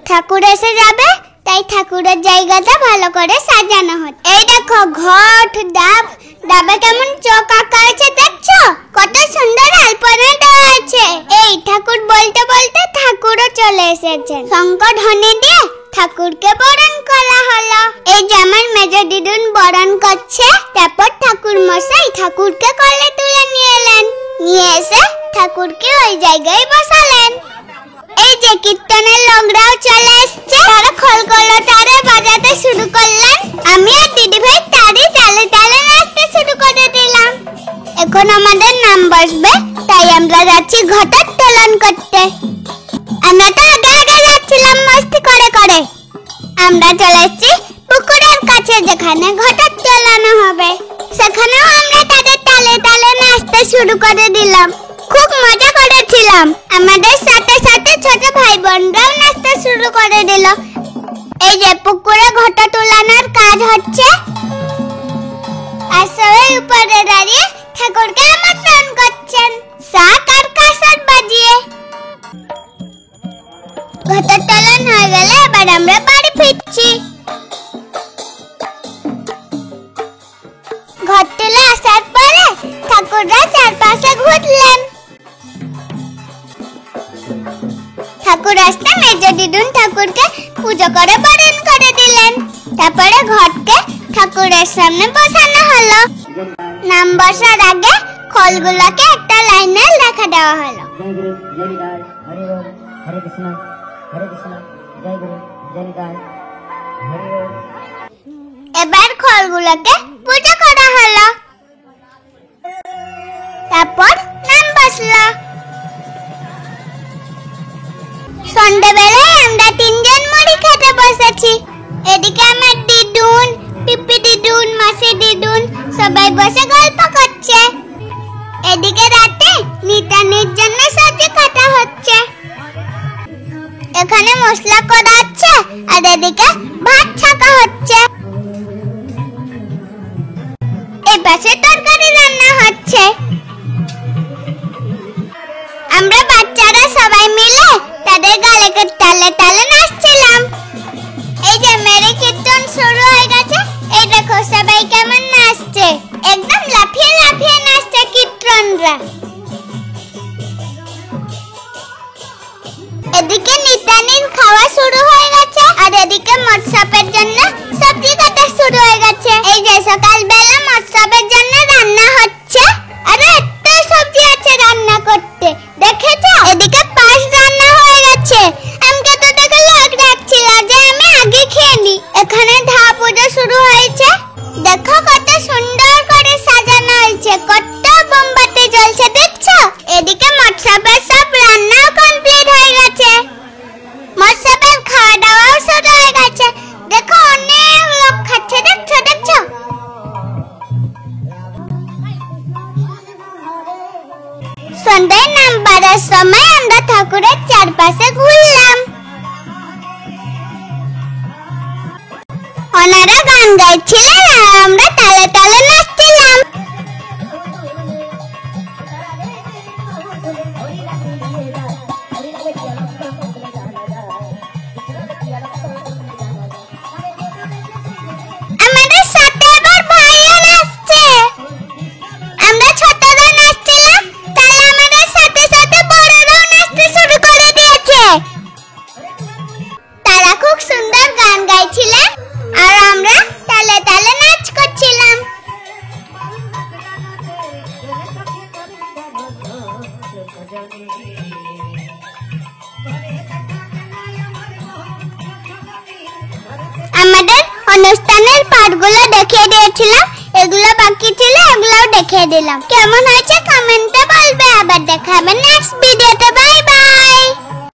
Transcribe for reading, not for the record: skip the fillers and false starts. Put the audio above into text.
ঠাকুর এসে যাবে, তাই ঠাকুরের জায়গাটা ভালো করে সাজানো হচ্ছে। এই দেখো ঘট, ডাবে কেমন চোখ আঁকা আছে দেখছো? কত সুন্দর আলপনা দেওয়া আছে। এই ঠাকুর বলতে বলতে ঠাকুরও চলে এসেছেন। শঙ্খ ধ্বনি দিয়ে ঠাকুরকে বরণ করা হলো। এই যে আমার মেজো দিদুন বরণ করছে। তারপর ঠাকুর মশাই ঠাকুরকে কোলে তুলে নিয়ে এলেন। নিয়ে এসে ঠাকুরকে ওই জায়গায় বসালেন। এই যে কীর্তনের লোকরাও চলে এসছে। তারা খোলকলতারে বাজাতে শুরু করলেন। আমি আর দিদি ভাই তালে তালে নাচতে শুরু করে দিলাম। এখন আমাদের নাম বসবে, তাই আমরা যাচ্ছি ঘটোত্তোলন করতে। আমরা তো আগে যাচ্ছিলাম মস্তি করে করে। আমরা চলে এসেছি পুকুরের কাছে, যেখানে ঘটোত্তোলন হবে। সেখানেও আমরা তাদের তালে তালে নাচতে শুরু করে দিলাম। খুব মজা করেছিলাম। আমাদের সাথে সাথে ছোট ভাই বোনরাও নাচতে শুরু করে দিল। এই যে পুকুরে ঘটোত্তোলনের কাজ হচ্ছে, আর সবাই উপরে দাঁড়িয়ে ঠাকুরকে আমন্ত্রণ করছেন শাঁখ আর কাঁসর বাজিয়ে। ঘটোত্তোলন হয়ে গেলে এবার আমরা বাড়ি ফিরছি। ঘর তুলে আসার পরে ঠাকুররা চারপাশে ঘুরলেন। ঠাকুর আসতে মেজো দিদুন ঠাকুরকে পুজো করে বরণ করে দিলেন। তারপরে ঘটকে ঠাকুরের সামনে বসানো হলো। নাম বসার আগে খোলগুলোকে একটা লাইনে লেখা দেওয়া হলো। এবার খোলগুলোকে পুজো করা হলো। তারপর নাম বসলো। সন্ধ্যাবেলায় আমরা তিনজন মুড়ি খেতে বসেছি। এদিকে আমার দিদুন, পিপি দিদুন, মাসি দিদুন সবাই বসে গল্প করছে। এদিকে রাতে নিতানির জন্য সবজি কাটা হচ্ছে। এখানে মশলা করা হচ্ছে, আর এদিকে ভাত ছাকা হচ্ছে। এই পাশে তরকারি রান্না হচ্ছে। আমরা বাচ্চারা সবাই মিলে তাদের গালে তালে তালে নাচছিলাম। এই যে মেরে কীর্তন শুরু হয়ে গেছে। এই দেখো সবাই কেমন নাচছে, একদম লাফিয়ে লাফিয়ে নাচছে কীর্তনরা। এদিকে নিতানির খাওয়া শুরু হয়ে গেছে, আর এদিকে মৎস্যপের জন্য সবজি কাটা শুরু হয়ে গেছে। এই যে সকালবেলা মৎস্যপের জন্য রান্না হচ্ছে। আরে এত সবজি আছে রান্না করতে, দেখেছো? এদিকে পাঁচ রান্না হয়ে গেছে। আমাকে তো দেখে লোক ডাকছিল যে আমি আগে খেয়ে নি। এখানে ধা পুজো শুরু হয়েছে। দেখো কত সুন্দর করে সাজানো হয়েছে, কত মোমবাতি জ্বলছে দেখছো? এদিকে মৎস্যপের সব রান্নাও কমপ্লিট হয়ে গেছে। মৎস্যপের খাওয়া দাওয়াও শুরু হয়ে গেছে। দেখো অনেক লোক খাচ্ছে, দেখছো দেখছো? সন্ধ্যায় নাম পড়ার সময় আমরা ঠাকুরের চারপাশে ঘুরলাম। ওনারা গান গাইছিলেন, আর আমরা তালে তালে নাচছিলাম। আমাদের সাথে আবার ভাইও নাচছে। আমরা ছোটরা নাচছিলাম, তাই আমাদের সাথে সাথে বড়রাও নাচতে শুরু করে দিয়েছে। তারা খুব সুন্দর গান গাইছিলেন, আর আমরা তালে তালে নাচ করছিলাম। আমাদের অনুষ্ঠানের পার্টগুলো দেখিয়ে দিয়েছিলাম, এগুলো বাকি ছিল, এগুলোও দেখিয়ে দিলাম। কেমন হয়েছে কমেন্টে বলবে। আবার দেখা হবে নেক্সট ভিডিওতে। Bye bye.